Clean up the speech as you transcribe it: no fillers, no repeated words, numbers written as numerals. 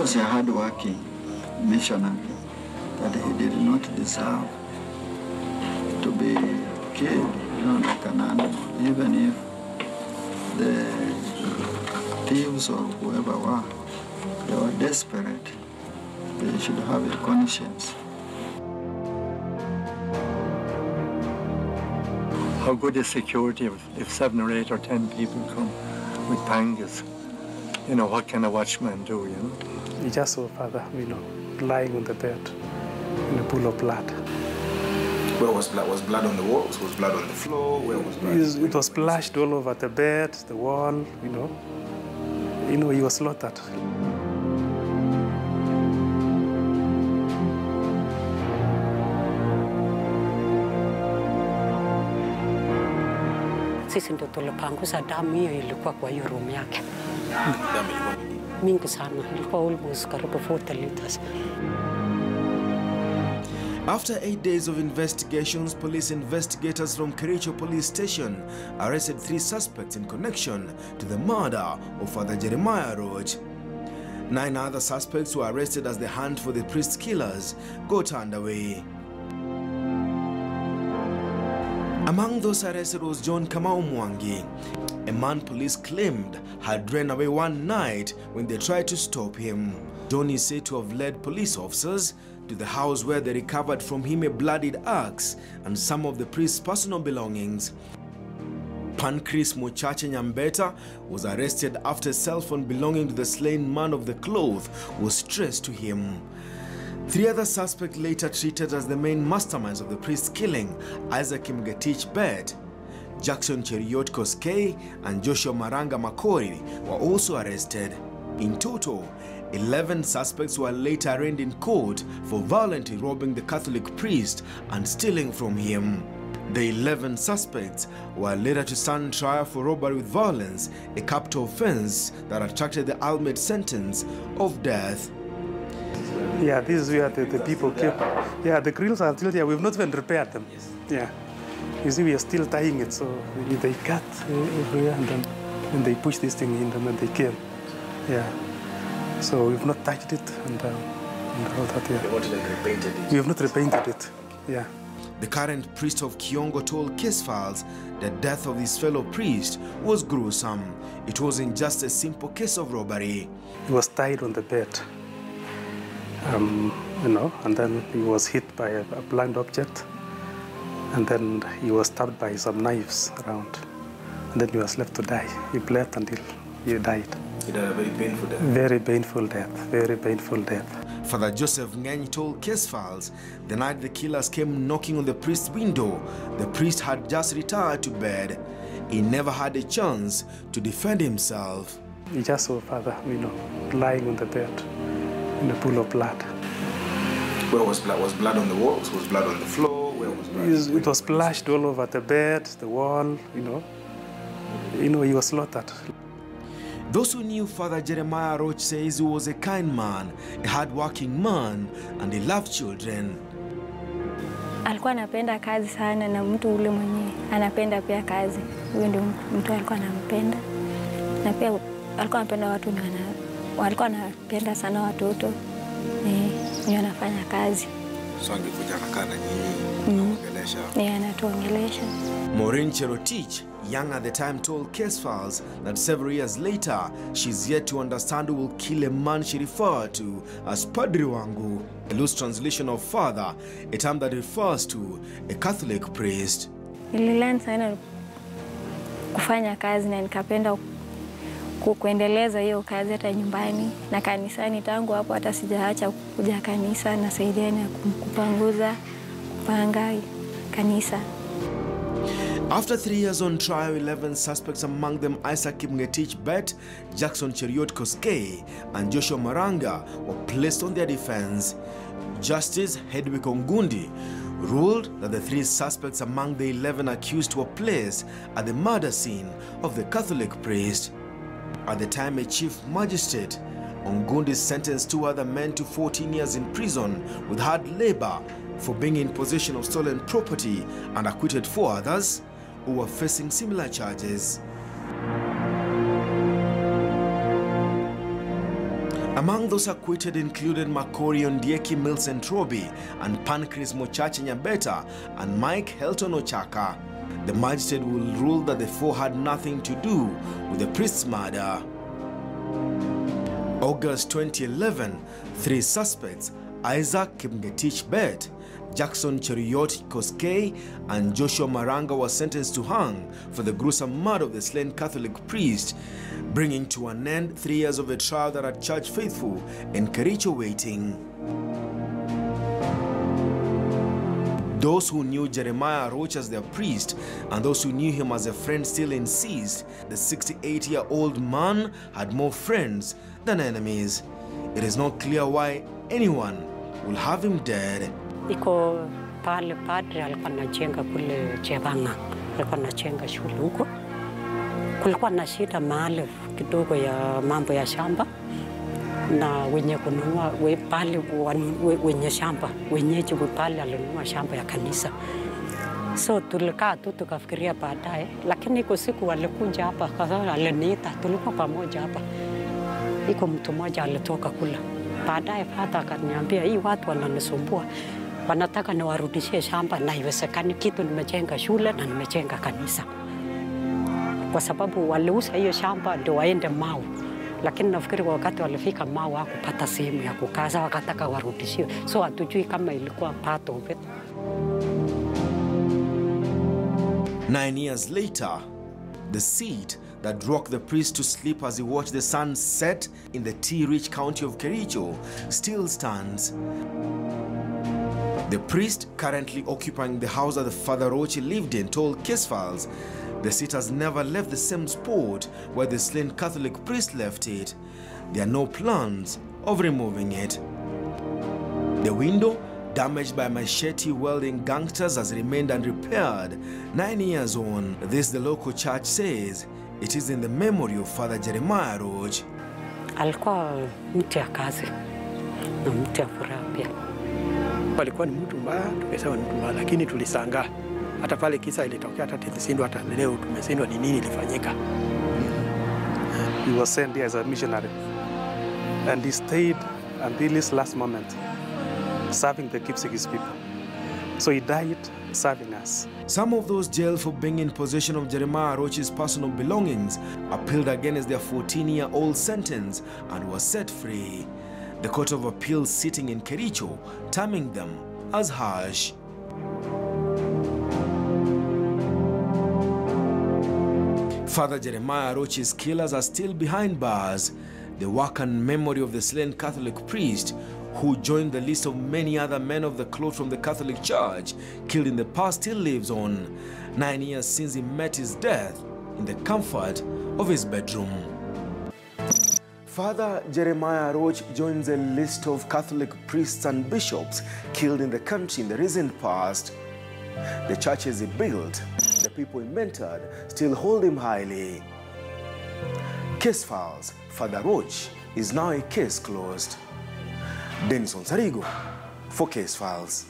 was a hard-working missionary that he did not deserve to be killed, like an animal, even if the thieves or whoever they were desperate. They should have a conscience. How good is security if 7 or 8 or 10 people come with pangas? What can a watchman do, He just saw Father, lying on the bed in a pool of blood. Where was blood? Was blood on the walls? Was blood on the floor? Where was blood? It was splashed all over the bed, the wall, he was slaughtered. Sisi ndio tulipanguza damu hiyo ilikuwa kwa hiyo room yake. Mingi sana, ilikuwa almost karibu 40 liters. After 8 days of investigations, police investigators from Kericho Police Station arrested 3 suspects in connection to the murder of Father Jeremiah Roche. 9 other suspects were arrested as the hunt for the priest killers got underway. Among those arrested was John Kamau Mwangi, a man police claimed had ran away one night when they tried to stop him. John is said to have led police officers to the house where they recovered from him a bloodied axe and some of the priest's personal belongings. Pancras Mochache Nyambeta was arrested after a cell phone belonging to the slain man of the cloth was traced to him. 3 other suspects later treated as the main masterminds of the priest's killing, Isaac Mgetich Bet, Jackson Cheriot Koskei, and Joshua Maranga Makori were also arrested. In total, 11 suspects were later arraigned in court for violently robbing the Catholic priest and stealing from him. The 11 suspects were later to stand trial for robbery with violence, a capital offense that attracted the ultimate sentence of death. Yeah, this is where the people kept. Yeah, the grills are still there. We've not even repaired them. Yeah. You see, we are still tying it, so they cut everywhere and they push this thing in and then they kill. Yeah. So we've not touched it and all that, yeah. They wanted to repaint it? We have not repainted it, yeah. The current priest of Kiongo told case files the death of his fellow priest was gruesome. It wasn't just a simple case of robbery. He was tied on the bed, and then he was hit by a blunt object, and then he was stabbed by some knives around, and then he was left to die. He bled until he died. He died a very painful death. Very painful death, very painful death. Father Joseph Ngeny told case files the night the killers came knocking on the priest's window, the priest had just retired to bed. He never had a chance to defend himself. He just saw Father, lying on the bed in a pool of blood. Where was blood? Was blood on the walls? Was blood on the floor? Where was blood? It was splashed all over the bed, the wall, he was slaughtered. Those who knew Father Jeremiah Roche says he was a kind man, a hard-working man, and he loved children. Alikuwa anapenda kazi sana na mtu ule mwenye anapenda pia kazi. Huyo ndio mtu alikuwa anampenda. Na pia alikuwa anapenda watu na alikuwa anapenda sana watoto. Ni anafanya kazi. So angekuja anakaa na nyinyi, anaongelesha. Anatuongelesha. Maureen Cherotich, young at the time, told case files that several years later, she's yet to understand who will kill a man she referred to as Padri Wangu, a loose translation of father, a term that refers to a Catholic priest. Nililearn sana kufanya kazi na nikapenda kuendeleza hiyo kazi hata nyumbani na kanisani. Tangu hapo hata sijaacha kuja kanisa na saidiana kupanguza, kupanga kanisa. After 3 years on trial, 11 suspects, among them Isaac Mgetich Bet, Jackson Cheriot Koskei, and Joshua Maranga, were placed on their defense. Justice Hedwig Ongundi ruled that the 3 suspects among the 11 accused were placed at the murder scene of the Catholic priest. At the time, a chief magistrate, Ongundi sentenced 2 other men to 14 years in prison with hard labor for being in possession of stolen property and acquitted 4 others who were facing similar charges. Among those acquitted included Makori Ondieki Milson Trobi and Pancras Mochache Nyabeta and Mike Helton Ochaka. The magistrate will rule that the four had nothing to do with the priest's murder. August 2011, 3 suspects, Isaac Kipngetich Bet, Jackson Cheruyot Koskei, and Joshua Maranga were sentenced to hang for the gruesome murder of the slain Catholic priest, bringing to an end 3 years of a trial that had charged faithful in Kericho waiting. Those who knew Jeremiah Roche as their priest and those who knew him as a friend still insist the 68-year-old man had more friends than enemies. It is not clear why anyone will have him dead. Iko pale padre alikuwa anajenga kule Chebanga, alikuwa anajenga shule huko. Kulikuwa na shida mahali kidogo ya mambo ya shamba na wenye kununua pale wenye shamba, wenyeji pale alinunua shamba ya kanisa. So tulikaa tu tukafikiria baadaye, lakini iko siku walikuja hapa kwa aliniita, tulikuwa pamoja hapa. Iko mtu mmoja alitoka kula. Baadaye father akaniambia hii watu wananisumbua. Wanataka niwarudishie shamba na iwezekani kitu nimejenga shule na nimejenga kanisa. Kwa sababu waliuza hiyo shamba ndio waende Mau. Lakini nafikiri wakati walifika Mau hakupata sehemu ya kukaa, wakataka warudishie. So hatujui kama ilikuwa part of it. 9 years later, the seat that rocked the priest to sleep as he watched the sun set in the tea-rich county of Kericho still stands. The priest currently occupying the house that the Father Roche lived in told Case Files the seat has never left the same spot where the slain Catholic priest left it. There are no plans of removing it. The window, damaged by machete-wielding gangsters, has remained unrepaired 9 years on. This, the local church says, it is in the memory of Father Jeremiah Roche. Alikuwa mtu ya kazi na mtu ya furaha pia. Alikuwa ni mtu mbaya, tukesema ni mtu mbaya, lakini tulishangaa. Hata pale kisa ilitokea hata tulisindwa, hata leo tumesindwa ni nini ilifanyika. He was sent here as a missionary and he stayed until his last moment serving the Kipsigis people. So he died serving us. Some of those jailed for being in possession of Jeremiah Roche's personal belongings appealed against their 14-year-old sentence and were set free. The Court of Appeal sitting in Kericho terming them as harsh. Father Jeremiah Roche's killers are still behind bars. The work and memory of the slain Catholic priest, who joined the list of many other men of the cloth from the Catholic Church killed in the past, still lives on, 9 years since he met his death in the comfort of his bedroom. Father Jeremiah Roche joins a list of Catholic priests and bishops killed in the country in the recent past. The churches he built, the people he mentored, still hold him highly. Case Files, Father Roche is now a case closed. Denison Sarigo for Case Files.